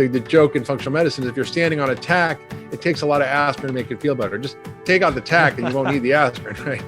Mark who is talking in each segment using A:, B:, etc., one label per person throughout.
A: the joke in functional medicine is if you're standing on a tack, it takes a lot of aspirin to make it feel better. Just take out the tack and you won't need the aspirin, right?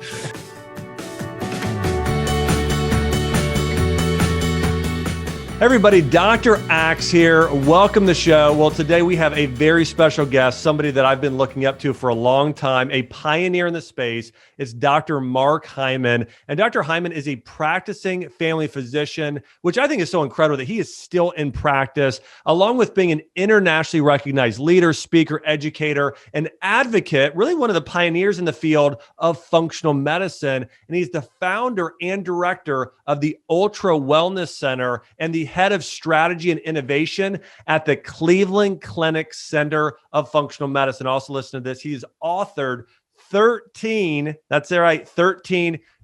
B: Everybody, Dr. Axe here. Welcome to the show. Well, today we have a very special guest, somebody that I've been looking up to for a long time, a pioneer in the space. It's Dr. Mark Hyman. And Dr. Hyman is a practicing family physician, which I think is so incredible that he is still in practice, along with being an internationally recognized leader, speaker, educator, and advocate, really one of the pioneers in the field of functional medicine. And he's the founder and director of the Ultra Wellness Center and the head of strategy and innovation at the Cleveland Clinic Center of Functional Medicine. Also listen to this. He's authored 13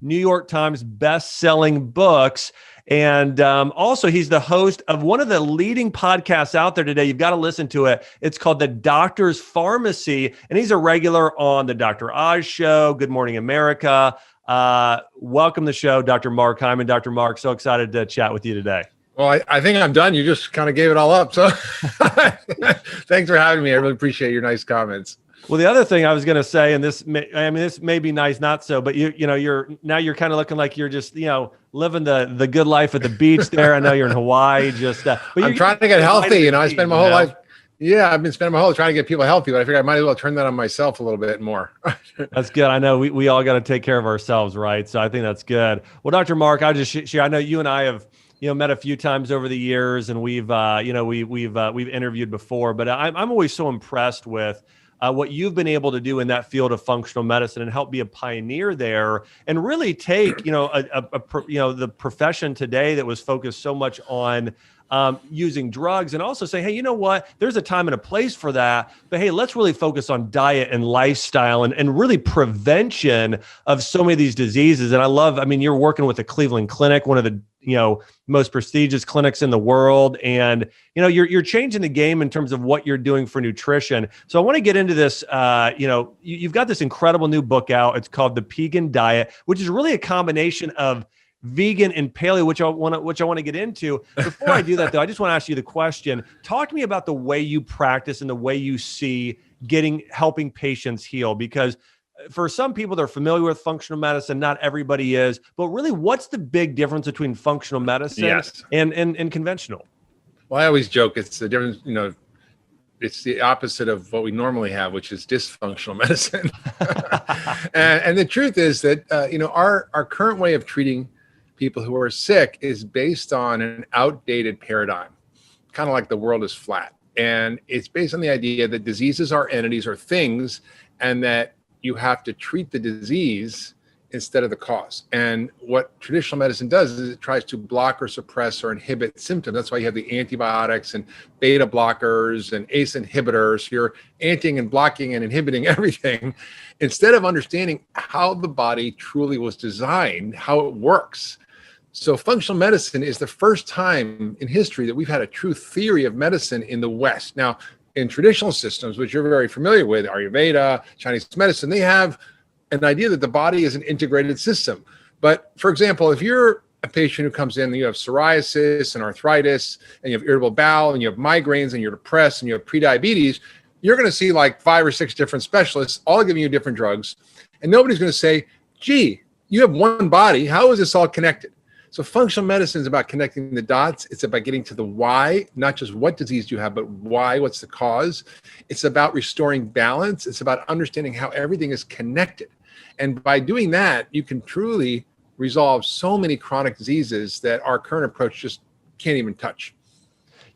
B: New York Times best-selling books. And also he's the host of one of the leading podcasts out there today. You've got to listen to it. It's called The Doctor's Pharmacy. And he's a regular on the Dr. Oz Show, Good Morning America. Welcome to the show, Dr. Mark Hyman. Dr. Mark, so excited to chat with you today.
A: Well, I think I'm done. You just kind of gave it all up. So thanks for having me. I really appreciate your nice comments.
B: Well, the other thing I was going to say, and this may be nice, not so, but you're kind of looking like you're just, living the good life at the beach there. I know you're in Hawaii. But
A: I'm trying to get healthy. I spend my whole life. Yeah, I've been spending my whole life trying to get people healthy, but I figured I might as well turn that on myself a little bit more.
B: That's good. I know we all got to take care of ourselves, right? So I think that's good. Well, Dr. Mark, I'll just share. I know you and I have met a few times over the years, and we've interviewed before. But I'm always so impressed with what you've been able to do in that field of functional medicine and help be a pioneer there, and really take the profession today that was focused so much on using drugs, and also say, hey, you know what? There's a time and a place for that, but hey, let's really focus on diet and lifestyle and really prevention of so many of these diseases. And you're working with the Cleveland Clinic, one of the most prestigious clinics in the world, and you're changing the game in terms of what you're doing for nutrition. So I want to get into this. You've got this incredible new book out. It's called The Pegan Diet, which is really a combination of vegan and paleo, which I want to get into. Before I do that, though, I just want to ask you the question. Talk to me about the way you practice and the way you see helping patients heal, because for some people, they're familiar with functional medicine. Not everybody is, but really, what's the big difference between functional medicine and conventional?
A: Well, I always joke it's the difference. It's the opposite of what we normally have, which is dysfunctional medicine. and the truth is that our current way of treating people who are sick is based on an outdated paradigm, kind of like the world is flat. And it's based on the idea that diseases are entities or things, and that you have to treat the disease instead of the cause. And what traditional medicine does is it tries to block or suppress or inhibit symptoms. That's why you have the antibiotics and beta blockers and ACE inhibitors. You're antiing and blocking and inhibiting everything instead of understanding how the body truly was designed, how it works. So functional medicine is the first time in history that we've had a true theory of medicine in the West. Now, in traditional systems, which you're very familiar with, Ayurveda, Chinese medicine, they have an idea that the body is an integrated system. But for example, if you're a patient who comes in and you have psoriasis and arthritis, and you have irritable bowel, and you have migraines, and you're depressed, and you have prediabetes, you're going to see like 5 or 6 different specialists, all giving you different drugs. And nobody's going to say, gee, you have one body. How is this all connected? So functional medicine is about connecting the dots. It's about getting to the why, not just what disease you have, but why, what's the cause. It's about restoring balance. It's about understanding how everything is connected. And by doing that, you can truly resolve so many chronic diseases that our current approach just can't even touch.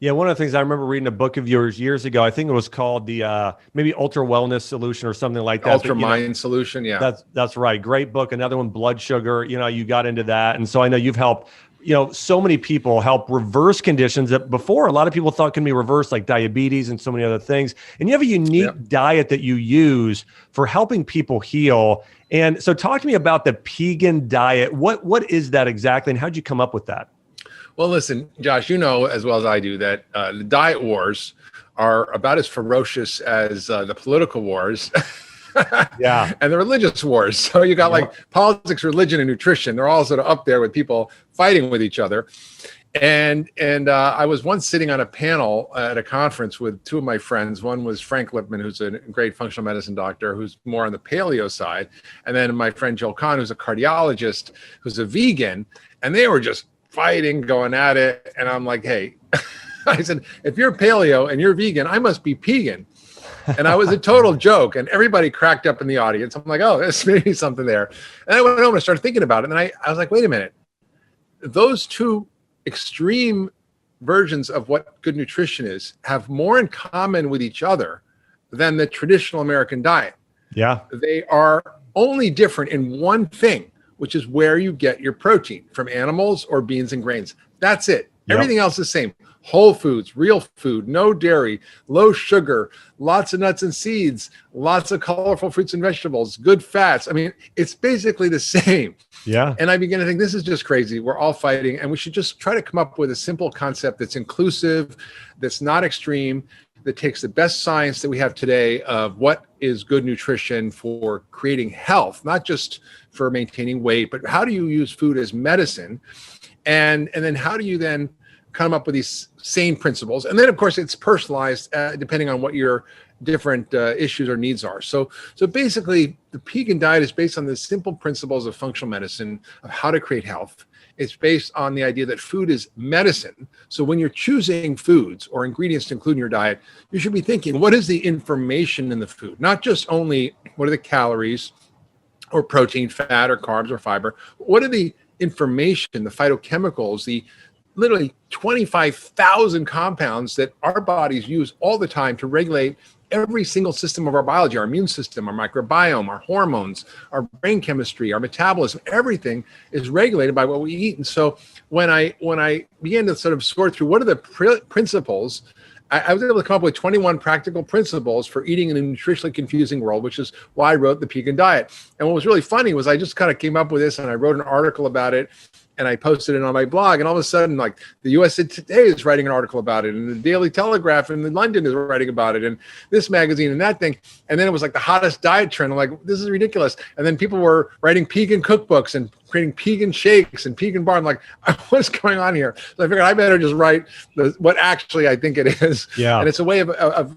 B: Yeah, one of the things I remember reading a book of yours years ago, I think it was called the maybe Ultra Wellness Solution or something like that.
A: Ultra Mind Solution, yeah.
B: That's right. Great book. Another one, Blood Sugar. You got into that. And so I know you've helped, so many people help reverse conditions that before a lot of people thought can be reversed, like diabetes and so many other things. And you have a unique diet that you use for helping people heal. And so talk to me about the Pegan Diet. What is that exactly? And how'd you come up with that?
A: Well, listen, Josh, you know as well as I do that the diet wars are about as ferocious as the political wars and the religious wars. So you got like politics, religion, and nutrition. They're all sort of up there with people fighting with each other. And I was once sitting on a panel at a conference with two of my friends. One was Frank Lipman, who's a great functional medicine doctor, who's more on the paleo side. And then my friend Joel Kahn, who's a cardiologist, who's a vegan. And they were just fighting, going at it. And I'm like, hey, I said, if you're paleo and you're vegan, I must be Pegan. And I was a total joke, and everybody cracked up in the audience. I'm like, oh, there's maybe something there. And I went home and started thinking about it. And I was like, wait a minute. Those two extreme versions of what good nutrition is have more in common with each other than the traditional American diet.
B: Yeah.
A: They are only different in one thing, which is where you get your protein, from animals or beans and grains. That's it.
B: Yep.
A: Everything else is the same. Whole foods, real food, no dairy, low sugar, lots of nuts and seeds, lots of colorful fruits and vegetables, good fats. I mean, it's basically the same.
B: Yeah.
A: And I began to think, this is just crazy. We're all fighting, and we should just try to come up with a simple concept that's inclusive, that's not extreme, that takes the best science that we have today of what is good nutrition for creating health, not just for maintaining weight, but how do you use food as medicine? And then how do you then come up with these same principles? And then, of course, it's personalized depending on what your different issues or needs are. So basically, the Pegan Diet is based on the simple principles of functional medicine, of how to create health. It's based on the idea that food is medicine. So when you're choosing foods or ingredients to include in your diet, you should be thinking, what is the information in the food? Not just only what are the calories or protein, fat, or carbs, or fiber. What are the information, the phytochemicals, the literally 25,000 compounds that our bodies use all the time to regulate every single system of our biology, our immune system, our microbiome, our hormones, our brain chemistry, our metabolism, everything is regulated by what we eat. And so when I began to sort of sort through what are the principles, I was able to come up with 21 practical principles for eating in a nutritionally confusing world, which is why I wrote the Pegan Diet. And what was really funny was I just kind of came up with this, and I wrote an article about it, and I posted it on my blog. And all of a sudden, like, the USA Today is writing an article about it, and the Daily Telegraph in London is writing about it, and this magazine and that thing. And then it was like the hottest diet trend. I'm like, this is ridiculous. And then people were writing Pegan cookbooks and creating Pegan shakes and Pegan bar. I'm like, what's going on here? So I figured I better just write what actually I think it is.
B: Yeah.
A: And it's a way of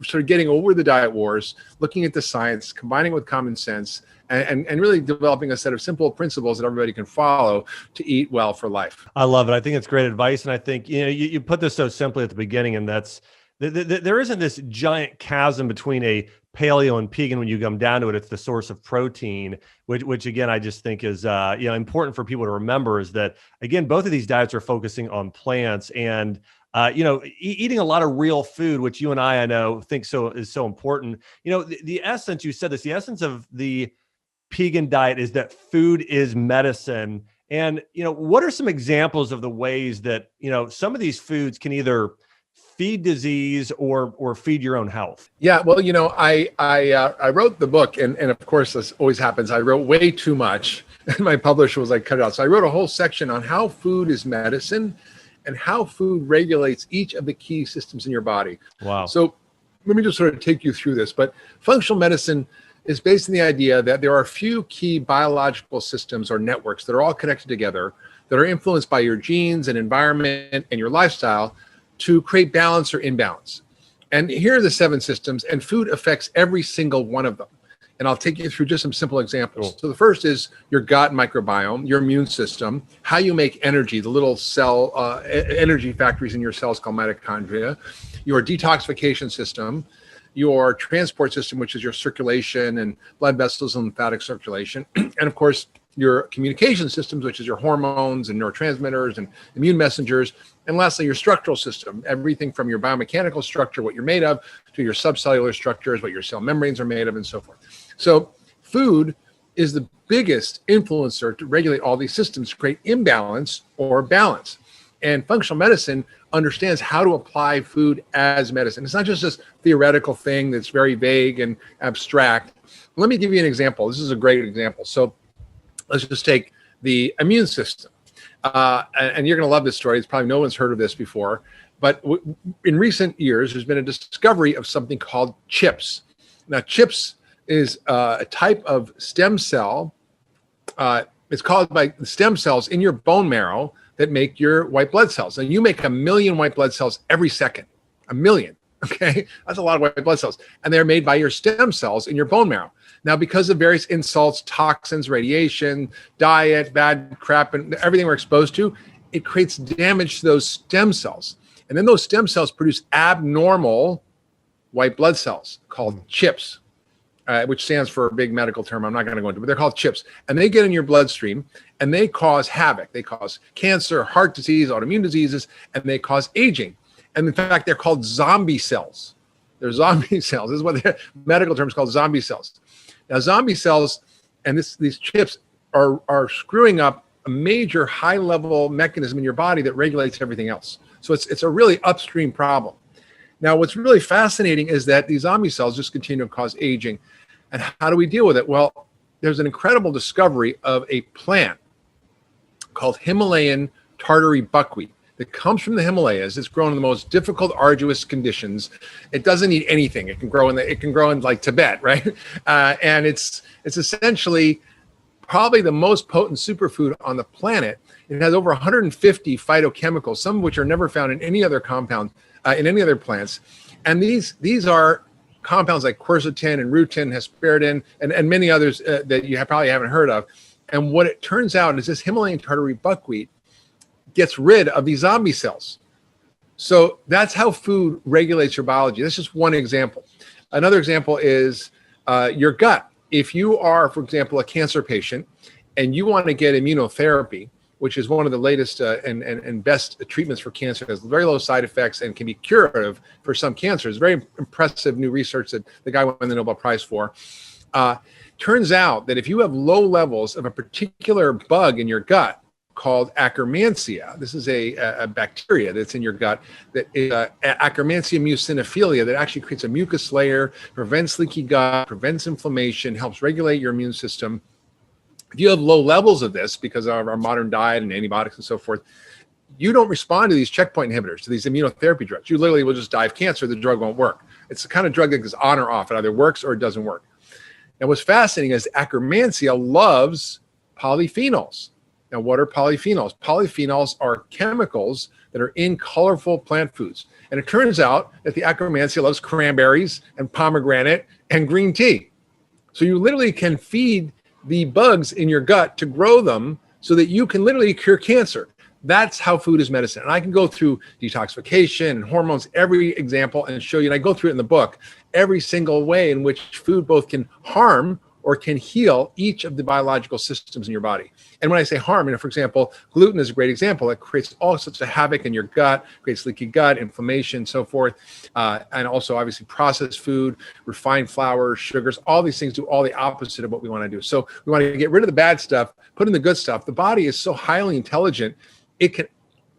A: sort of getting over the diet wars, looking at the science, combining with common sense, and really developing a set of simple principles that everybody can follow to eat well for life.
B: I love it. I think it's great advice. And I think, you put this so simply at the beginning, and that's, there isn't this giant chasm between a paleo and Pegan when you come down to it. It's the source of protein, which again, I just think is, important for people to remember, is that, again, both of these diets are focusing on plants, and eating a lot of real food, which you and I know think is so important. The essence, you said this, the essence of the Pegan Diet is that food is medicine. And, what are some examples of the ways that, some of these foods can either feed disease or feed your own health?
A: Yeah, well, I wrote the book, and of course, this always happens. I wrote way too much, and my publisher was like, cut it out. So I wrote a whole section on how food is medicine and how food regulates each of the key systems in your body.
B: Wow.
A: So let me just sort of take you through this. But functional medicine is based on the idea that there are a few key biological systems or networks that are all connected together, that are influenced by your genes and environment and your lifestyle to create balance or imbalance. And here are the 7 systems, and food affects every single one of them. And I'll take you through just some simple examples.
B: Cool.
A: So the first is your gut microbiome, your immune system, how you make energy, the little cell energy factories in your cells called mitochondria, your detoxification system, your transport system, which is your circulation and blood vessels and lymphatic circulation, and of course, your communication systems, which is your hormones and neurotransmitters and immune messengers, and lastly, your structural system, everything from your biomechanical structure, what you're made of, to your subcellular structures, what your cell membranes are made of, and so forth. So food is the biggest influencer to regulate all these systems, to create imbalance or balance. And functional medicine understands how to apply food as medicine. It's not just this theoretical thing that's very vague and abstract. Let me give you an example. This is a great example. So let's just take the immune system. And you're going to love this story. It's probably no one's heard of this before. But in recent years, there's been a discovery of something called chips. Now, chips is a type of stem cell. It's caused by stem cells in your bone marrow that make your white blood cells. And you make 1 million white blood cells every second. 1 million. Okay. That's a lot of white blood cells. And they're made by your stem cells in your bone marrow. Now, because of various insults, toxins, radiation, diet, bad crap, and everything we're exposed to, it creates damage to those stem cells. And then those stem cells produce abnormal white blood cells called chips, which stands for a big medical term I'm not going to go into, but they're called chips. And they get in your bloodstream and they cause havoc. They cause cancer, heart disease, autoimmune diseases, and they cause aging. And in fact, they're called zombie cells. They're zombie cells. This is what the medical term is called, zombie cells. Now, zombie cells and these chips are screwing up a major high-level mechanism in your body that regulates everything else. So it's a really upstream problem. Now, what's really fascinating is that these zombie cells just continue to cause aging. And how do we deal with it? Well, there's an incredible discovery of a plant called Himalayan tartary buckwheat that comes from the Himalayas. It's grown in the most difficult, arduous conditions. It doesn't need anything. It can grow in like Tibet, right? And it's essentially probably the most potent superfood on the planet. It has over 150 phytochemicals, some of which are never found in any other compound, in any other plants. And these are compounds like quercetin and rutin, hesperidin, and many others that you probably haven't heard of. And what it turns out is this Himalayan tartary buckwheat gets rid of these zombie cells. So that's how food regulates your biology. That's just one example. Another example is your gut. If you are, for example, a cancer patient and you want to get immunotherapy, which is one of the latest and best treatments for cancer, it has very low side effects and can be curative for some cancers. Very impressive new research that the guy won the Nobel Prize for. Turns out that if you have low levels of a particular bug in your gut called Akkermansia, this is a bacteria that's in your gut, that is Akkermansia mucinophilia, that actually creates a mucus layer, prevents leaky gut, prevents inflammation, helps regulate your immune system. If you have low levels of this because of our modern diet and antibiotics and so forth, you don't respond to these checkpoint inhibitors, to these immunotherapy drugs. You literally will just die of cancer. The drug won't work. It's the kind of drug that goes on or off. It either works or it doesn't work. Now, what's fascinating is Akkermansia loves polyphenols. Now, what are polyphenols? Polyphenols are chemicals that are in colorful plant foods. And it turns out that the Akkermansia loves cranberries and pomegranate and green tea. So you literally can feed the bugs in your gut to grow them so that you can literally cure cancer. That's how food is medicine. And I can go through detoxification and hormones, every example, and show you, and I go through it in the book, every single way in which food both can harm or can heal each of the biological systems in your body. And when I say harm, for example, gluten is a great example. It creates all sorts of havoc in your gut, creates leaky gut, inflammation, so forth. And also obviously processed food, refined flours, sugars, all these things do all the opposite of what we want to do. So we want to get rid of the bad stuff, put in the good stuff. The body is so highly intelligent, it can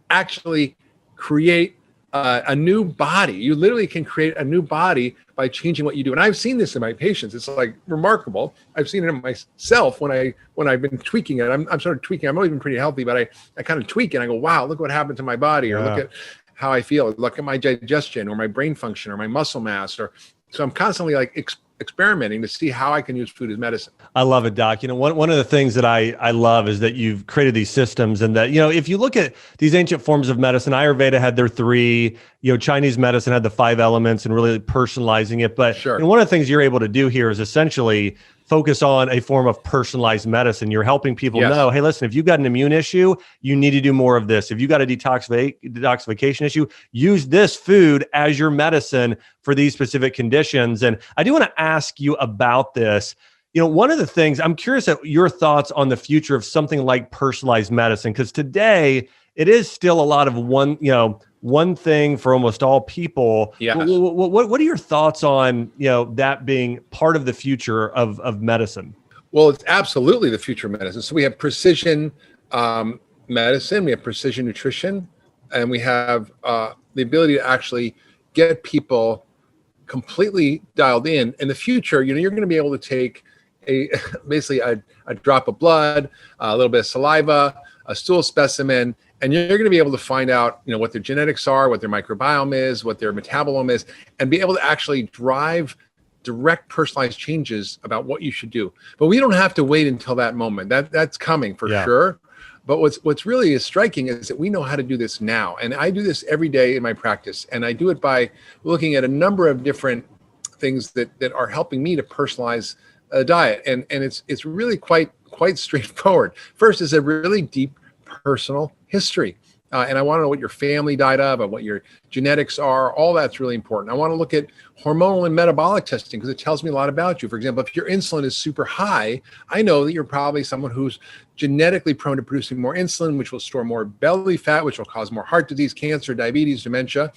A: actually create a new body. You literally can create a new body by changing what you do. And I've seen this in my patients. It's like remarkable. I've seen it in myself when I've been tweaking it. I'm sort of tweaking. I've always been pretty healthy, but I kind of tweak it. And I go, wow, look what happened to my body, or look at how I feel. Look at my digestion or my brain function or my muscle mass. So I'm constantly like experimenting to see how I can use food as medicine.
B: I love it, Doc. One of the things that I love is that you've created these systems, and that, if you look at these ancient forms of medicine, Ayurveda had their 3, Chinese medicine had the 5 elements and really personalizing it. But
A: sure.
B: One of the things you're able to do here is essentially focus on a form of personalized medicine. You're helping people know, hey, listen, if you've got an immune issue, you need to do more of this. If you got a detoxification issue, use this food as your medicine for these specific conditions. And I do want to ask you about this. One of the things, I'm curious at your thoughts on the future of something like personalized medicine, because today it is still a lot of one thing for almost all people.
A: Yes.
B: What are your thoughts on, that being part of the future of medicine?
A: Well, it's absolutely the future of medicine. So we have precision medicine, we have precision nutrition, and we have the ability to actually get people completely dialed in. In the future, you're going to be able to take basically a drop of blood, a little bit of saliva, a stool specimen, and you're going to be able to find out, what their genetics are, what their microbiome is, what their metabolome is, and be able to actually drive direct personalized changes about what you should do. But we don't have to wait until that moment. That's coming for sure. But what's really is striking is that we know how to do this now. And I do this every day in my practice. And I do it by looking at a number of different things that are helping me to personalize a diet. And it's really quite straightforward. First is a really deep personal history. And I want to know what your family died of, and what your genetics are. All that's really important. I want to look at hormonal and metabolic testing because it tells me a lot about you. For example, if your insulin is super high, I know that you're probably someone who's genetically prone to producing more insulin, which will store more belly fat, which will cause more heart disease, cancer, diabetes, dementia.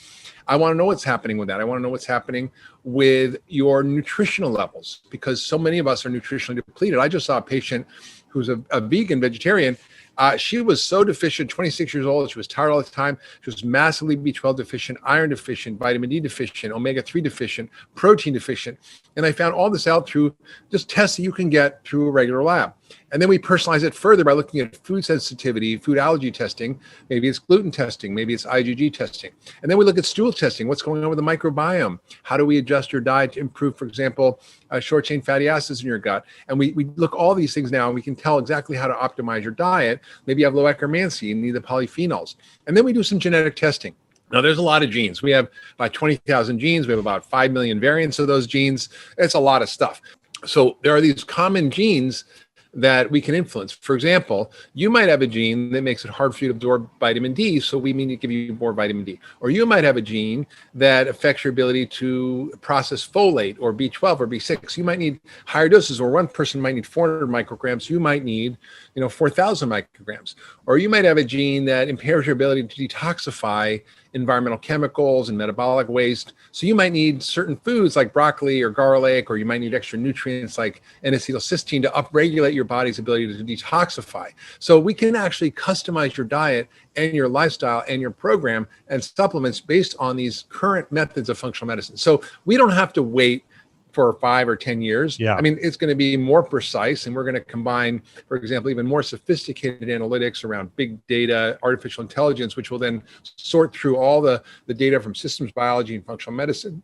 A: I want to know what's happening with that. I want to know what's happening with your nutritional levels because so many of us are nutritionally depleted. I just saw a patient who's a vegan vegetarian. She was so deficient, 26 years old. She was tired all the time. She was massively B12 deficient, iron deficient, vitamin D deficient, omega-3 deficient, protein deficient. And I found all this out through just tests that you can get through a regular lab. And then we personalize it further by looking at food sensitivity, food allergy testing. Maybe it's gluten testing. Maybe it's IgG testing. And then we look at stool testing. What's going on with the microbiome? How do we adjust your diet to improve, for example, short chain fatty acids in your gut? And we look all these things now, and we can tell exactly how to optimize your diet. Maybe you have low Akkermansia, you need the polyphenols. And then we do some genetic testing. Now, there's a lot of genes. We have about 20,000 genes. We have about 5 million variants of those genes. It's a lot of stuff. So there are these common genes that we can influence. For example, you might have a gene that makes it hard for you to absorb vitamin D, so we need to give you more vitamin D. Or you might have a gene that affects your ability to process folate or B12 or B6. You might need higher doses, or one person might need 400 micrograms. You might need 4,000 micrograms. Or you might have a gene that impairs your ability to detoxify environmental chemicals and metabolic waste. So you might need certain foods like broccoli or garlic, or you might need extra nutrients like N-acetylcysteine to upregulate your body's ability to detoxify. So we can actually customize your diet and your lifestyle and your program and supplements based on these current methods of functional medicine. So we don't have to wait for 5 or 10 years.
B: Yeah.
A: I mean, it's going to be more precise, and we're going to combine, for example, even more sophisticated analytics around big data, artificial intelligence, which will then sort through all the data from systems biology and functional medicine,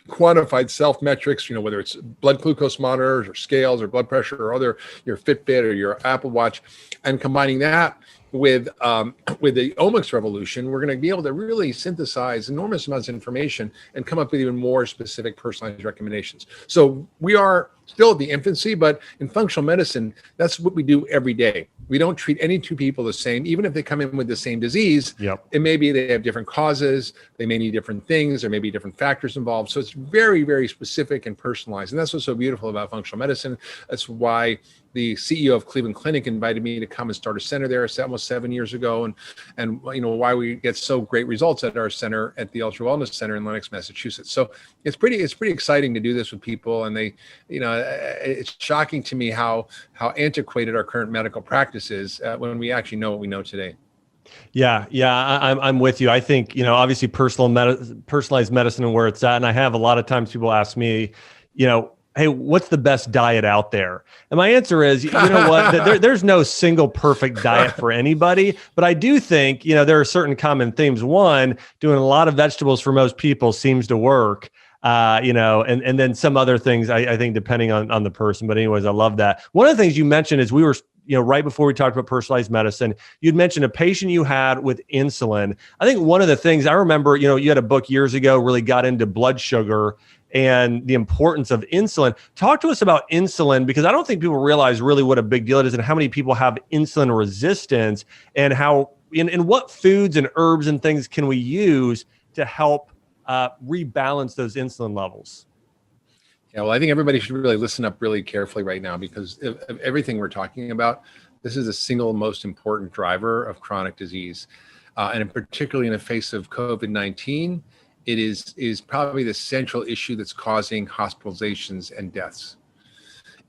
A: quantified self metrics, whether it's blood glucose monitors or scales or blood pressure or your Fitbit or your Apple Watch, and combining that with the omics revolution, we're going to be able to really synthesize enormous amounts of information and come up with even more specific personalized recommendations. So we are still at the infancy, but in functional medicine, that's what we do every day. We don't treat any two people the same, even if they come in with the same disease.
B: Yep.
A: It may be they have different causes, they may need different things, there may be different factors involved. So it's very, very specific and personalized. And that's what's so beautiful about functional medicine. That's why the CEO of Cleveland Clinic invited me to come and start a center there almost 7 years ago, and why we get so great results at our center at the Ultra Wellness Center in Lenox, Massachusetts. So it's pretty exciting to do this with people, and they, it's shocking to me how antiquated our current medical practice is when we actually know what we know today.
B: Yeah, I'm with you. I think obviously personalized medicine and where it's at, and I have a lot of times people ask me, hey, what's the best diet out there? And my answer is, you know what, there's no single perfect diet for anybody, but I do think, there are certain common themes. One, doing a lot of vegetables for most people seems to work, and then some other things, I think, depending on the person. But anyways, I love that. One of the things you mentioned is we were, right before we talked about personalized medicine, you'd mentioned a patient you had with insulin. I think one of the things I remember, you had a book years ago, really got into blood sugar and the importance of insulin. Talk to us about insulin, because I don't think people realize really what a big deal it is and how many people have insulin resistance, and how in what foods and herbs and things can we use to help rebalance those insulin levels.
A: Yeah, well, I think everybody should really listen up really carefully right now, because of everything we're talking about, this is the single most important driver of chronic disease. And particularly in the face of COVID-19, it is probably the central issue that's causing hospitalizations and deaths.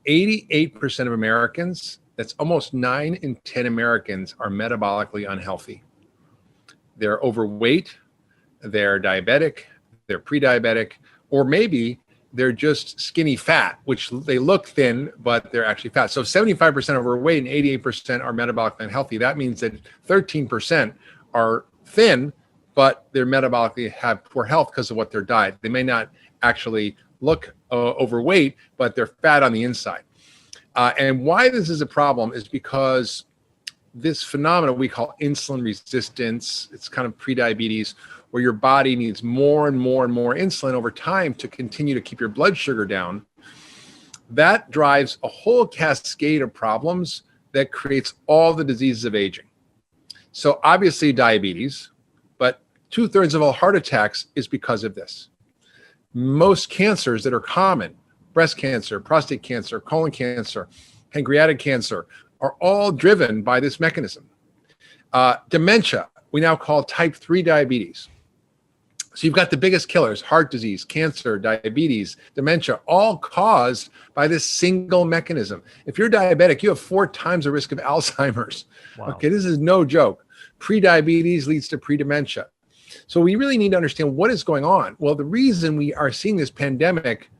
A: 88% of Americans, that's almost 9 in 10 Americans, are metabolically unhealthy. They're overweight, they're diabetic, they're pre-diabetic, or maybe they're just skinny fat, which they look thin, but they're actually fat. So 75% overweight and 88% are metabolically unhealthy. That means that 13% are thin, but they're metabolically have poor health because of what their diet. They may not actually look overweight, but they're fat on the inside. And why this is a problem is because this phenomenon we call insulin resistance. It's kind of prediabetes, where your body needs more and more and more insulin over time to continue to keep your blood sugar down. That drives a whole cascade of problems that creates all the diseases of aging. So obviously diabetes, but 2/3 of all heart attacks is because of this. Most cancers that are common, breast cancer, prostate cancer, colon cancer, pancreatic cancer, are all driven by this mechanism. Dementia, we now call type 3 diabetes. So you've got the biggest killers: heart disease, cancer, diabetes, dementia, all caused by this single mechanism. If you're diabetic, you have 4 times the risk of Alzheimer's. Wow. Okay, this is no joke. Pre-diabetes leads to pre-dementia. So we really need to understand what is going on. Well, the reason we are seeing this pandemic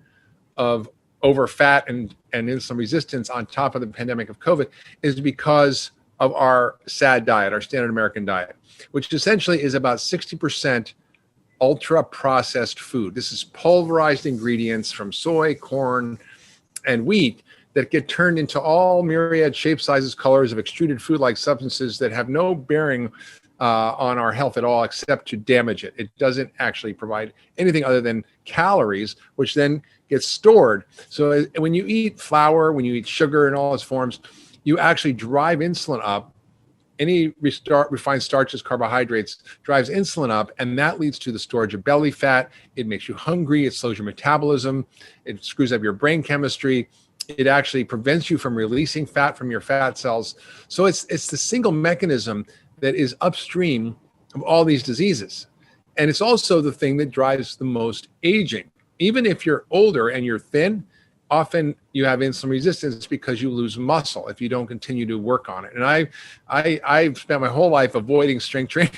A: of over fat and insulin resistance on top of the pandemic of COVID is because of our SAD diet, our standard American diet, which essentially is about 60% ultra processed food. This is pulverized ingredients from soy, corn, and wheat that get turned into all myriad shapes, sizes, colors of extruded food-like substances that have no bearing on our health at all, except to damage it. It doesn't actually provide anything other than calories, which then gets stored. So when you eat flour, when you eat sugar in all its forms, you actually drive insulin up. Any refined starches, carbohydrates, drives insulin up, and that leads to the storage of belly fat. It makes you hungry. It slows your metabolism. It screws up your brain chemistry. It actually prevents you from releasing fat from your fat cells. So it's the single mechanism that is upstream of all these diseases. And it's also the thing that drives the most aging. Even if you're older and you're thin, often you have insulin resistance because you lose muscle if you don't continue to work on it. And I've spent my whole life avoiding strength training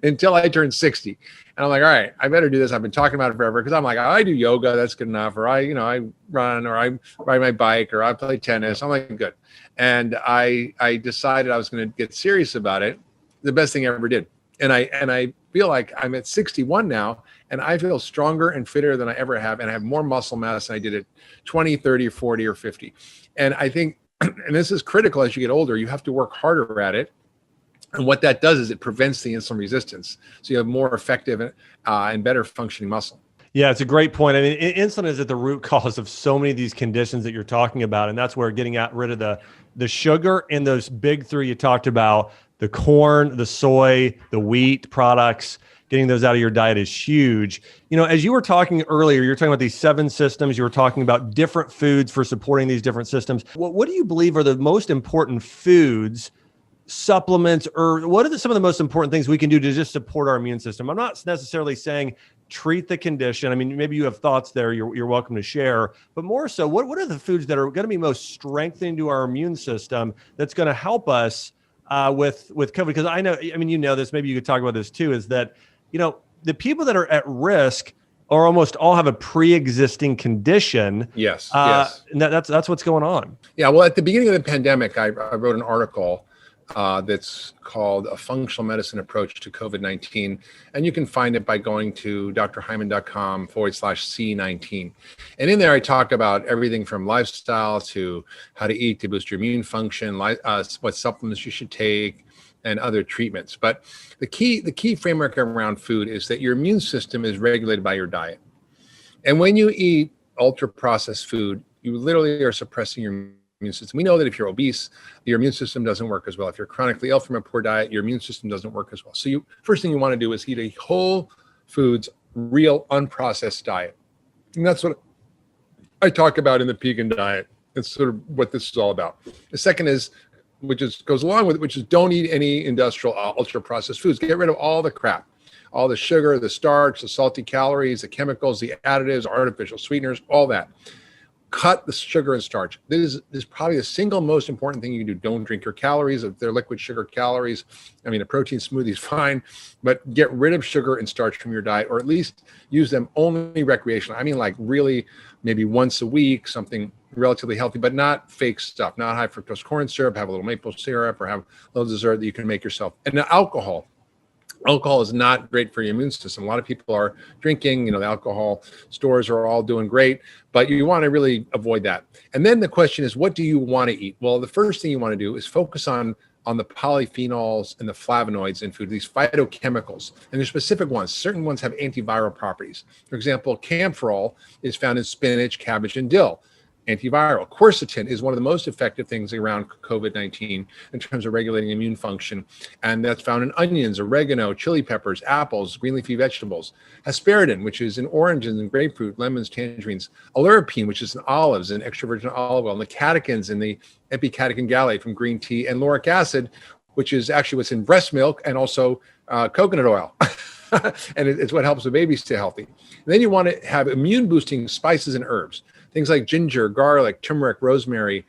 A: until I turned 60. And I'm like, all right, I better do this. I've been talking about it forever because I'm like, I do yoga, that's good enough. Or I run, or I ride my bike, or I play tennis. I'm like, good. And I decided I was going to get serious about it. The best thing I ever did. And I feel like I'm at 61 now, and I feel stronger and fitter than I ever have. And I have more muscle mass than I did at 20, 30, 40, or 50. And I think, and this is critical as you get older, you have to work harder at it. And what that does is it prevents the insulin resistance. So you have more effective and better functioning muscle.
B: Yeah, it's a great point. I mean, insulin is at the root cause of so many of these conditions that you're talking about. And that's where getting rid of the sugar and those big 3 you talked about, the corn, the soy, the wheat products, getting those out of your diet is huge. You know, as you were talking earlier, you're talking about these 7 systems. You were talking about different foods for supporting these different systems. What do you believe are the most important foods, supplements, or what are some of the most important things we can do to just support our immune system? I'm not necessarily saying treat the condition. I mean, maybe you have thoughts there. You're welcome to share. But more so, what are the foods that are going to be most strengthening to our immune system that's going to help us with COVID? Because I know, I mean, you know this, maybe you could talk about this too, is that, you know, the people that are at risk or almost all have a pre-existing condition.
A: Yes.
B: And that's what's going on.
A: Yeah. Well, at the beginning of the pandemic, I wrote an article that's called A Functional Medicine Approach to COVID-19. And you can find it by going to drhyman.com/C19. And in there, I talk about everything from lifestyle to how to eat to boost your immune function, what supplements you should take, and other treatments. But the key framework around food is that your immune system is regulated by your diet. And when you eat ultra processed food, you literally are suppressing your immune system. We know that if you're obese, your immune system doesn't work as well. If you're chronically ill from a poor diet, your immune system doesn't work as well. So first thing you want to do is eat a whole foods, real unprocessed diet. And that's what I talk about in the Pegan Diet. It's sort of what this is all about. The second is, goes along with it, which is don't eat any industrial ultra processed foods. Get rid of all the crap, all the sugar, the starch, the salty calories, the chemicals, the additives, artificial sweeteners, all that. Cut the sugar and starch. This is probably the single most important thing you can do. Don't drink your calories. If they're liquid sugar calories, I mean, a protein smoothie is fine, but get rid of sugar and starch from your diet, or at least use them only recreational. I mean, like really maybe once a week, something relatively healthy, but not fake stuff, not high fructose corn syrup. Have a little maple syrup or have a little dessert that you can make yourself. And now alcohol. Alcohol is not great for your immune system. A lot of people are drinking, the alcohol stores are all doing great, but you want to really avoid that. And then the question is, what do you want to eat? Well, the first thing you want to do is focus on the polyphenols and the flavonoids in food, these phytochemicals. And there's specific ones. Certain ones have antiviral properties. For example, camphorol is found in spinach, cabbage, and dill. Antiviral. Quercetin is one of the most effective things around COVID-19 in terms of regulating immune function. And that's found in onions, oregano, chili peppers, apples, green leafy vegetables. Hesperidin, which is in oranges and grapefruit, lemons, tangerines. Oleuropein, which is in olives and extra virgin olive oil. And the catechins in the epicatechin gallate from green tea. And lauric acid, which is actually what's in breast milk and also coconut oil. And it's what helps the baby stay healthy. And then you want to have immune boosting spices and herbs. Things like ginger, garlic, turmeric, rosemary,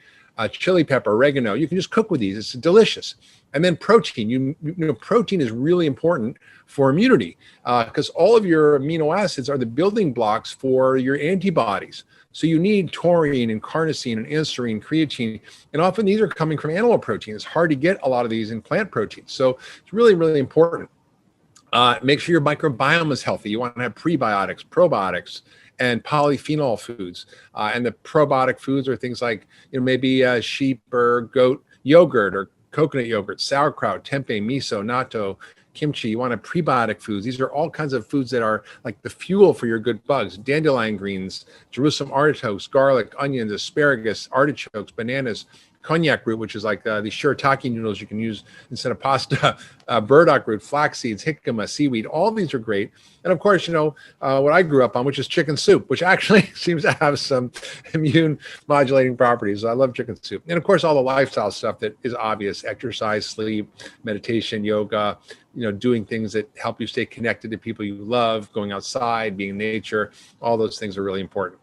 A: chili pepper, oregano. You can just cook with these. It's delicious. And then protein. You know, protein is really important for immunity because all of your amino acids are the building blocks for your antibodies. So you need taurine and carnosine and anserine, creatine, and often these are coming from animal protein. It's hard to get a lot of these in plant proteins. So it's really, really important. Make sure your microbiome is healthy. You want to have prebiotics, probiotics, and polyphenol foods. And the probiotic foods are things like, maybe sheep or goat yogurt or coconut yogurt, sauerkraut, tempeh, miso, natto, kimchi. You want to prebiotic foods. These are all kinds of foods that are like the fuel for your good bugs. Dandelion greens, Jerusalem artichokes, garlic, onions, asparagus, artichokes, bananas, cognac root, which is like the shirataki noodles you can use instead of pasta, burdock root, flax seeds, jicama, seaweed. All of these are great. And of course, what I grew up on, which is chicken soup, which actually seems to have some immune modulating properties. I love chicken soup. And of course, all the lifestyle stuff that is obvious: exercise, sleep, meditation, yoga, doing things that help you stay connected to people you love, going outside, being in nature. All those things are really important.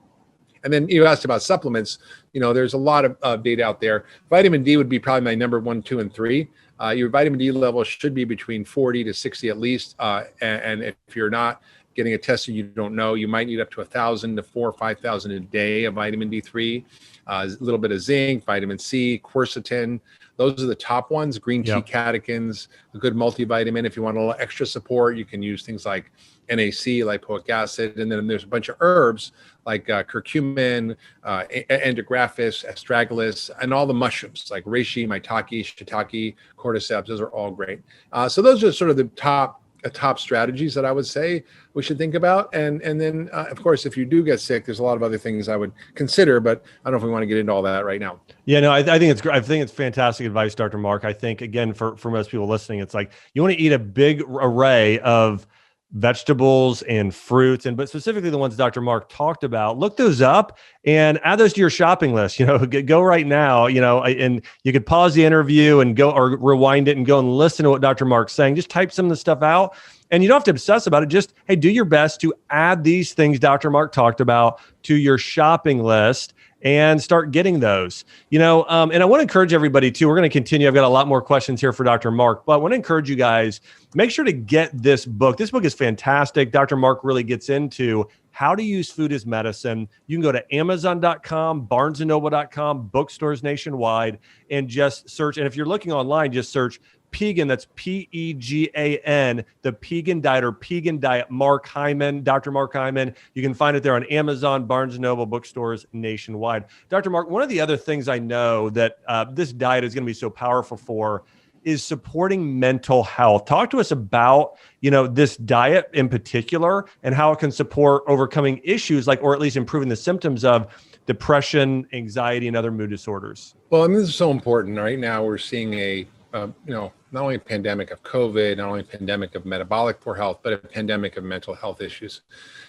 A: And then you asked about supplements. There's a lot of data out there. Vitamin D would be probably my number 1, 2, and 3. Your vitamin D level should be between 40 to 60 at least. And if you're not getting a test and you don't know, you might need up to 1,000 to 4,000 or 5,000 a day of vitamin D3. A little bit of zinc, vitamin C, quercetin. Those are the top ones. Green tea, catechins, a good multivitamin. If you want a little extra support, you can use things like NAC, lipoic acid. And then there's a bunch of herbs like curcumin, endographis, astragalus, and all the mushrooms like reishi, maitake, shiitake, cordyceps. Those are all great. So those are sort of the top strategies that I would say we should think about. And then, of course, if you do get sick, there's a lot of other things I would consider, but I don't know if we want to get into all that right now.
B: Yeah, no, I think it's great. I think it's fantastic advice, Dr. Mark. I think, again, for most people listening, it's like you want to eat a big array of vegetables and fruits, but specifically the ones Dr. Mark talked about. Look those up and add those to your shopping list. Go right now, and you could pause the interview and go, or rewind it and go and listen to what Dr. Mark's saying. Just type some of the stuff out, and you don't have to obsess about it. Just, hey, do your best to add these things Dr. Mark talked about to your shopping list and start getting those, and I want to encourage everybody too. We're going to continue. I've got a lot more questions here for Dr. Mark, but I want to encourage you guys, make sure to get this book. This book is fantastic. Dr. Mark really gets into how to use food as medicine. You can go to Amazon.com, BarnesandNoble.com, bookstores nationwide, and just search. And if you're looking online, just search Pegan, that's Pegan, the Pegan Diet or Pegan Diet, Mark Hyman, Dr. Mark Hyman. You can find it there on Amazon, Barnes & Noble, bookstores nationwide. Dr. Mark, one of the other things I know that this diet is going to be so powerful for is supporting mental health. Talk to us about, this diet in particular and how it can support overcoming issues like, or at least improving the symptoms of depression, anxiety, and other mood disorders.
A: Well, this is so important. Right now, we're seeing not only a pandemic of COVID, not only a pandemic of metabolic poor health, but a pandemic of mental health issues.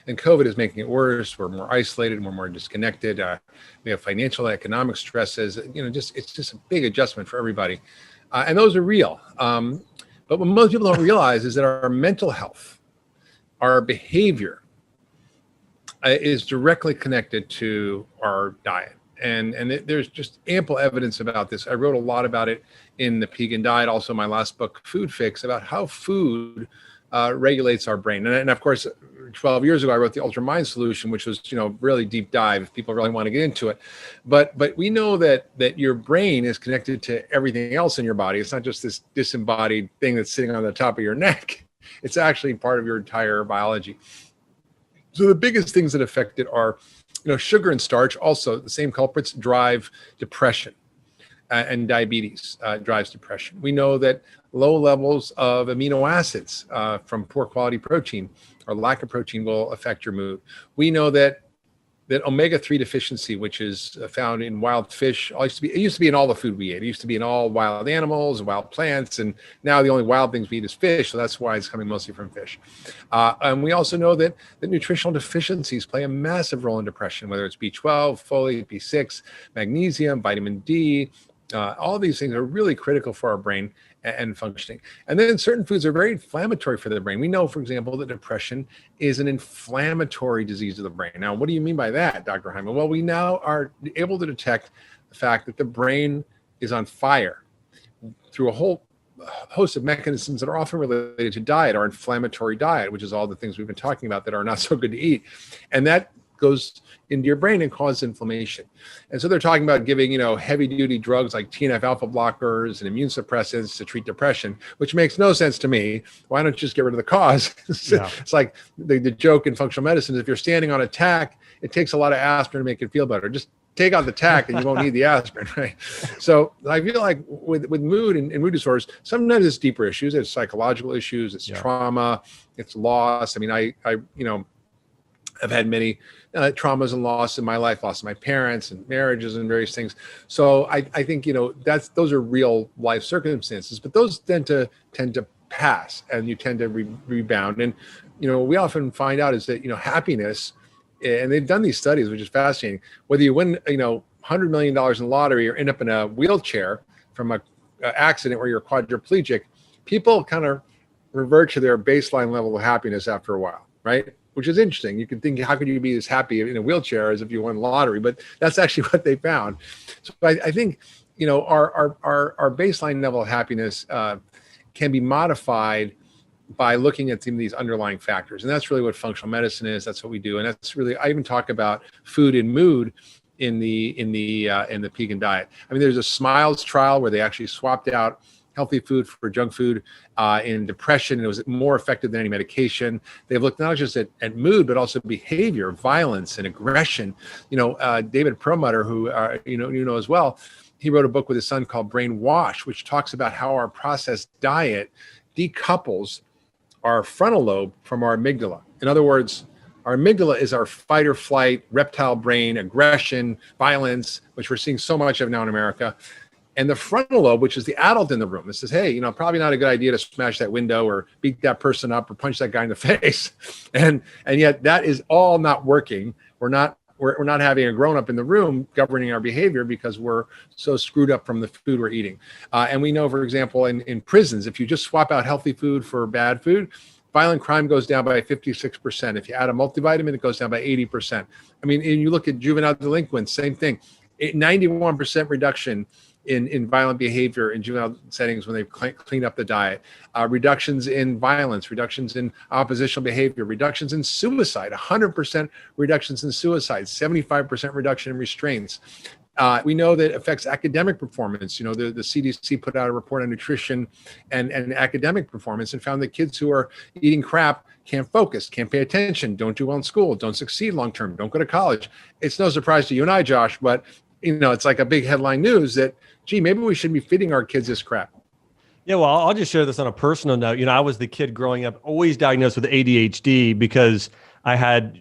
A: And COVID is making it worse. We're more isolated, we're more disconnected. We have financial, economic stresses. It's just a big adjustment for everybody. And those are real. But what most people don't realize is that our mental health, our behavior is directly connected to our diet. And there's just ample evidence about this. I wrote a lot about it in the Pegan Diet, also my last book, Food Fix, about how food regulates our brain. And of course, 12 years ago, I wrote the Ultra Mind Solution, which was, really deep dive if people really want to get into it. But we know that your brain is connected to everything else in your body. It's not just this disembodied thing that's sitting on the top of your neck. It's actually part of your entire biology. So the biggest things that affect it are, sugar and starch. Also, the same culprits drive depression, and diabetes drives depression. We know that low levels of amino acids from poor quality protein or lack of protein will affect your mood. We know that omega-3 deficiency, which is found in wild fish, it used to be in all the food we ate. It used to be in all wild animals and wild plants, and now the only wild things we eat is fish, so that's why it's coming mostly from fish. And we also know that nutritional deficiencies play a massive role in depression, whether it's B12, folate, B6, magnesium, vitamin D. All these things are really critical for our brain and functioning. And then certain foods are very inflammatory for the brain. We know, for example, that depression is an inflammatory disease of the brain. Now, what do you mean by that, Dr. Hyman? Well, we now are able to detect the fact that the brain is on fire through a whole host of mechanisms that are often related to diet, our inflammatory diet, which is all the things we've been talking about that are not so good to eat. And that goes into your brain and causes inflammation. And so they're talking about giving, heavy duty drugs like TNF alpha blockers and immune suppressants to treat depression, which makes no sense to me. Why don't you just get rid of the cause? Yeah. It's like the joke in functional medicine is if you're standing on a tack, it takes a lot of aspirin to make it feel better. Just take out the tack and you won't need the aspirin, right? So I feel like with mood and mood disorders, sometimes it's deeper issues. It's psychological issues, it's trauma, it's loss. I mean, I've had many traumas and loss in my life, loss of my parents and marriages and various things. So I think, those are real life circumstances, but those tend to pass and you tend to rebound. And, we often find out is that, happiness, and they've done these studies, which is fascinating, whether you win, $100 million in the lottery or end up in a wheelchair from a accident where you're quadriplegic, people kind of revert to their baseline level of happiness after a while, right? Which is interesting. You can think, how could you be as happy in a wheelchair as if you won the lottery? But that's actually what they found. So I think, our baseline level of happiness can be modified by looking at some of these underlying factors. And that's really what functional medicine is. That's what we do. And that's really, I even talk about food and mood in the Pegan Diet. I mean, there's a SMILES trial where they actually swapped out healthy food for junk food in depression, and it was more effective than any medication. They've looked not just at mood, but also behavior, violence, and aggression. David Perlmutter, who you know as well, he wrote a book with his son called Brainwash, which talks about how our processed diet decouples our frontal lobe from our amygdala. In other words, our amygdala is our fight or flight, reptile brain, aggression, violence, which we're seeing so much of now in America. And the frontal lobe, which is the adult in the room, that says, hey, probably not a good idea to smash that window or beat that person up or punch that guy in the face. And yet that is all not working. We're not having a grown-up in the room governing our behavior because we're so screwed up from the food we're eating. And we know, for example, in prisons, if you just swap out healthy food for bad food, violent crime goes down by 56%. If you add a multivitamin, it goes down by 80%. I mean, and you look at juvenile delinquents, same thing. 91% reduction in violent behavior in juvenile settings when they clean up the diet, reductions in violence, reductions in oppositional behavior, reductions in suicide, 100% reductions in suicide, 75% reduction in restraints. We know that it affects academic performance. The CDC put out a report on nutrition and academic performance and found that kids who are eating crap can't focus, can't pay attention, don't do well in school, don't succeed long-term, don't go to college. It's no surprise to you and I, Josh, but it's like a big headline news that, gee, maybe we shouldn't be feeding our kids this crap.
B: Yeah, well, I'll just share this on a personal note. I was the kid growing up, always diagnosed with ADHD because I had,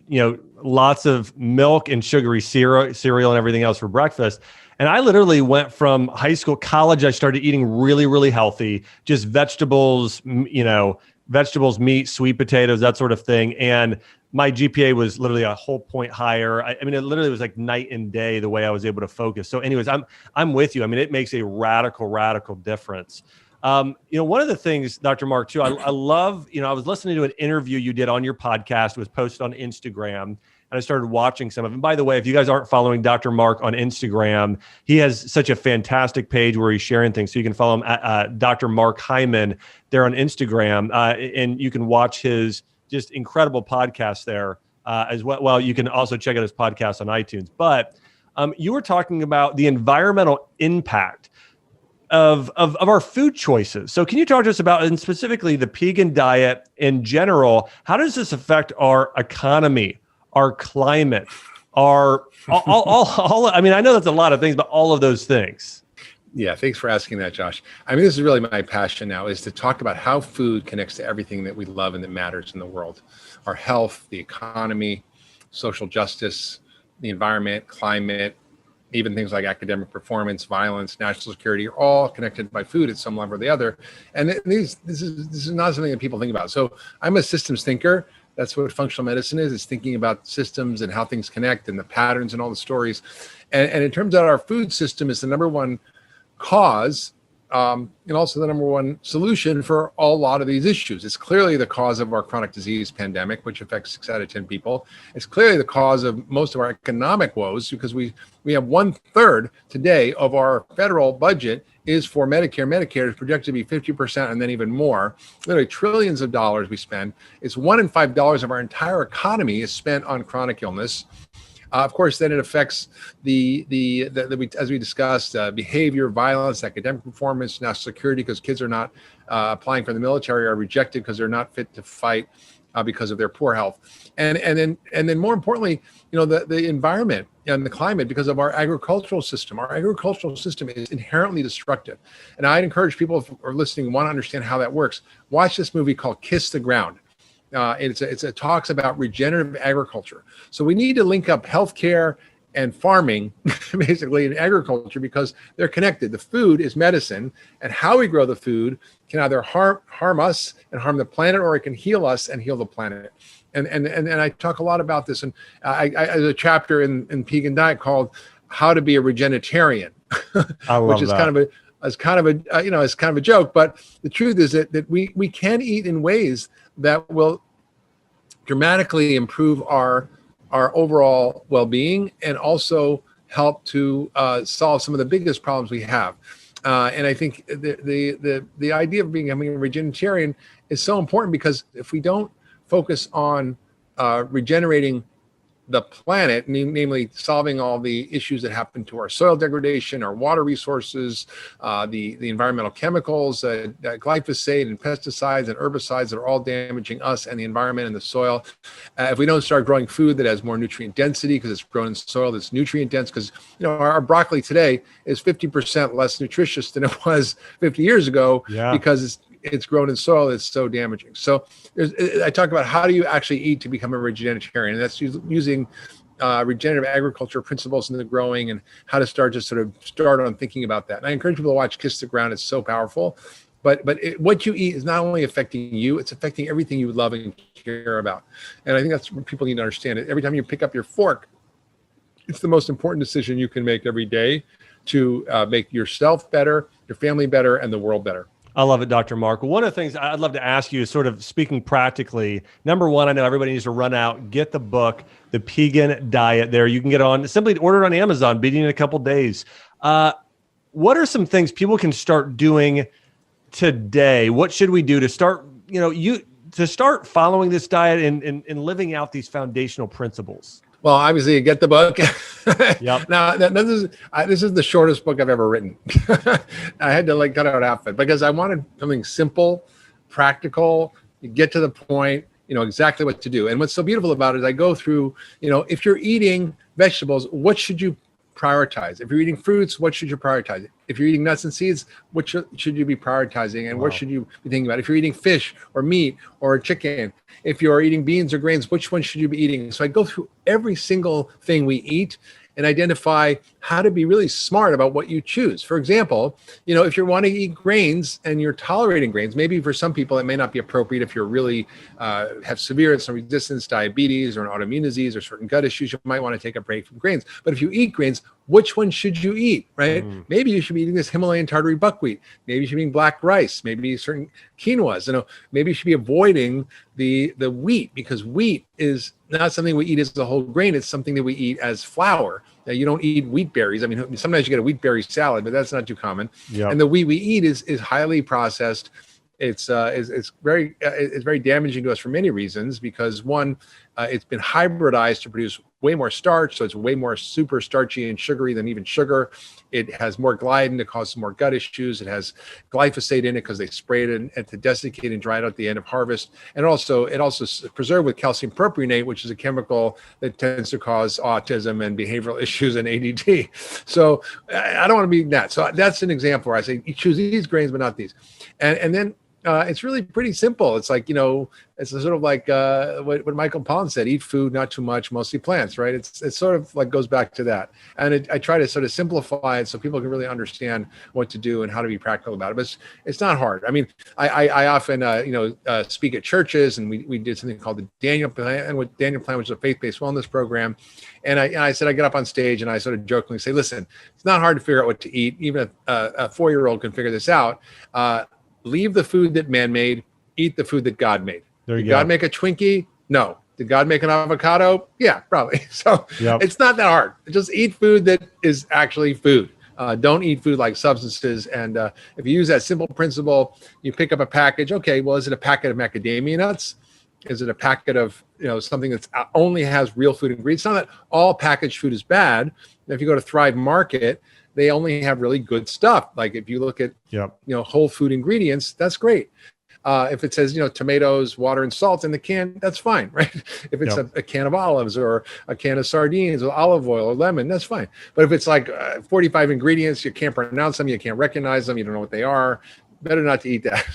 B: lots of milk and sugary cereal and everything else for breakfast. And I literally went from high school, college, I started eating really, really healthy, just vegetables, meat, sweet potatoes, that sort of thing. And my GPA was literally a whole point higher. I mean, it literally was like night and day the way I was able to focus. So anyways, I'm with you. I mean, it makes a radical difference. One of the things, Dr. Mark, too, I love, I was listening to an interview you did on your podcast. It was posted on Instagram, and I started watching some of it. And by the way, if you guys aren't following Dr. Mark on Instagram, he has such a fantastic page where he's sharing things. So you can follow him at Dr. Mark Hyman there on Instagram, and you can watch his just incredible podcast there as well. Well, you can also check out his podcast on iTunes. But you were talking about the environmental impact. of our food choices. So can you talk to us about, and specifically the Pegan diet in general, how does this affect our economy, our climate, our all I mean, I know that's a lot of things, but all of those things.
A: Yeah, thanks for asking that, Josh. I mean, this is really my passion now, is to talk about how food connects to everything that we love and that matters in the world. Our health, the economy, social justice, the environment, climate, even things like academic performance, violence, national security are all connected by food at some level or the other. And this is not something that people think about. So I'm a systems thinker. That's what functional medicine is. It's thinking about systems and how things connect and the patterns and all the stories. And it turns out our food system is the number one cause and also the number one solution for a lot of these issues. It's clearly the cause of our chronic disease pandemic, which affects 6 out of 10 people. It's clearly the cause of most of our economic woes, because we have 1/3 today of our federal budget is for Medicare. Medicare is projected to be 50% and then even more. Literally trillions of dollars we spend. It's $1 in $5 of our entire economy is spent on chronic illness. Of course, then it affects as we discussed, behavior, violence, academic performance, national security, because kids are not applying for the military, are rejected because they're not fit to fight because of their poor health, and then more importantly, the environment and the climate, because of our agricultural system. Our agricultural system is inherently destructive, and I'd encourage people who are listening and want to understand how that works. Watch this movie called Kiss the Ground. It talks about regenerative agriculture. So we need to link up healthcare and farming, basically, in agriculture, because they're connected. The food is medicine, and how we grow the food can either harm us and harm the planet, or it can heal us and heal the planet. And I talk a lot about this, and I there's a chapter in Pegan Diet called "How to Be a Regenitarian,"
B: I love
A: which is
B: that.
A: kind of a joke. But the truth is that we can eat in ways that will dramatically improve our overall well-being, and also help to solve some of the biggest problems we have. And I think the idea of becoming a regenitarian is so important, because if we don't focus on regenerating the planet, namely solving all the issues that happen to our soil degradation, our water resources, the environmental chemicals, glyphosate and pesticides and herbicides that are all damaging us and the environment and the soil. If we don't start growing food that has more nutrient density, because it's grown in soil that's nutrient dense, because our broccoli today is 50% less nutritious than it was 50 years ago, because it's grown in soil that's so damaging. So I talk about how do you actually eat to become a regenitarian, and that's using regenerative agriculture principles in the growing, and how to start on thinking about that. And I encourage people to watch Kiss the Ground. It's so powerful. But what you eat is not only affecting you, it's affecting everything you love and care about. And I think that's what people need to understand. Every time you pick up your fork, it's the most important decision you can make every day to make yourself better, your family better, and the world better.
B: I love it, Dr. Mark. One of the things I'd love to ask you is, sort of speaking practically, number one, I know everybody needs to run out, get the book, The Pegan Diet. There, you can get on, simply order it on Amazon, beating in a couple days. What are some things people can start doing today? What should we do to start, to start following this diet and living out these foundational principles?
A: Well, obviously, get the book.
B: Yep.
A: Now, this is the shortest book I've ever written. I had to cut out half of it, because I wanted something simple, practical, get to the point, exactly what to do. And what's so beautiful about it is I go through, if you're eating vegetables, what should you prioritize? If you're eating fruits, what should you prioritize? If you're eating nuts and seeds, what should you be prioritizing, and what should you be thinking about? If you're eating fish or meat or chicken, if you're eating beans or grains, which one should you be eating? So I go through every single thing we eat and identify how to be really smart about what you choose. For example, if you want to eat grains and you're tolerating grains, maybe for some people it may not be appropriate if you're really have severe insulin resistance, diabetes, or an autoimmune disease, or certain gut issues. You might want to take a break from grains. But if you eat grains, which one should you eat, right? Maybe you should be eating this Himalayan tartary buckwheat. Maybe you should be eating black rice. Maybe certain quinoas. Maybe you should be avoiding the wheat, because wheat is not something we eat as a whole grain. It's something that we eat as flour. Now, you don't eat wheat berries. I mean, sometimes you get a wheat berry salad, but that's not too common. Yep. And the wheat we eat is highly processed. It's very damaging to us for many reasons, because one, it's been hybridized to produce way more starch, so it's way more super starchy and sugary than even sugar. It has more gliadin that causes more gut issues. It has glyphosate in it because they sprayed it to desiccate and dry it at the end of harvest. And it also preserved with calcium propionate, which is a chemical that tends to cause autism and behavioral issues and ADD. So I don't want to be that. So that's an example where I say you choose these grains, but not these. And then it's really pretty simple. It's like, it's sort of like what Michael Pollan said, eat food, not too much, mostly plants, right? It's sort of like goes back to that. And I try to sort of simplify it so people can really understand what to do and how to be practical about it. But it's not hard. I mean, I often, speak at churches, and we did something called the Daniel Plan, which is a faith-based wellness program. And I said, I get up on stage and I sort of jokingly say, listen, it's not hard to figure out what to eat. Even a 4-year-old can figure this out. Leave the food that man made, eat the food that God made. Did God make a Twinkie? No. Did God make an avocado? Yeah, probably. So It's not that hard. Just eat food that is actually food. Don't eat food like substances. And if you use that simple principle, you pick up a package. Okay, well, is it a packet of macadamia nuts? Is it a packet of something that only has real food ingredients? It's not that all packaged food is bad. If you go to Thrive Market, they only have really good stuff. Like if you look at whole food ingredients, that's great. If it says tomatoes, water, and salt in the can, that's fine, right? If it's a can of olives or a can of sardines or olive oil or lemon, that's fine. But if it's like 45 ingredients, you can't pronounce them, you can't recognize them, you don't know what they are, better not to eat that.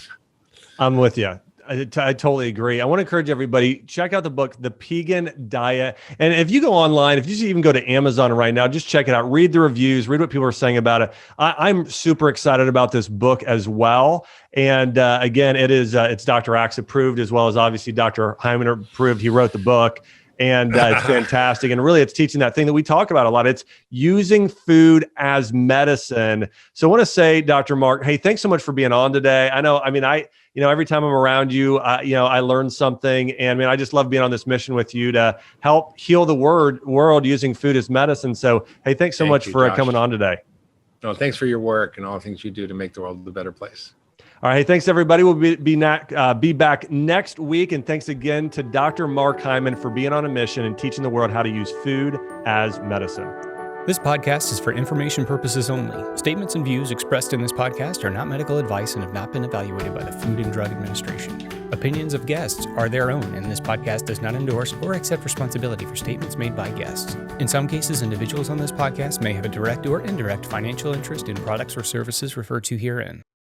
B: I'm with you. I totally agree. I want to encourage everybody, check out the book, The Pegan Diet. And if you go online, if you even go to Amazon right now, just check it out, read the reviews, read what people are saying about it. I'm super excited about this book as well. And again, it's Dr. Axe approved, as well as obviously Dr. Hyman approved. He wrote the book. And it's fantastic. And really, it's teaching that thing that we talk about a lot. It's using food as medicine. So I want to say, Dr. Mark, hey, thanks so much for being on today. Every time I'm around you, I learn something. And I just love being on this mission with you to help heal the world using food as medicine. So, hey, thanks so much for coming on today.
A: No, thanks for your work and all the things you do to make the world a better place.
B: All right. Thanks, everybody. We'll be back next week. And thanks again to Dr. Mark Hyman for being on a mission and teaching the world how to use food as medicine.
C: This podcast is for information purposes only. Statements and views expressed in this podcast are not medical advice and have not been evaluated by the Food and Drug Administration. Opinions of guests are their own, and this podcast does not endorse or accept responsibility for statements made by guests. In some cases, individuals on this podcast may have a direct or indirect financial interest in products or services referred to herein.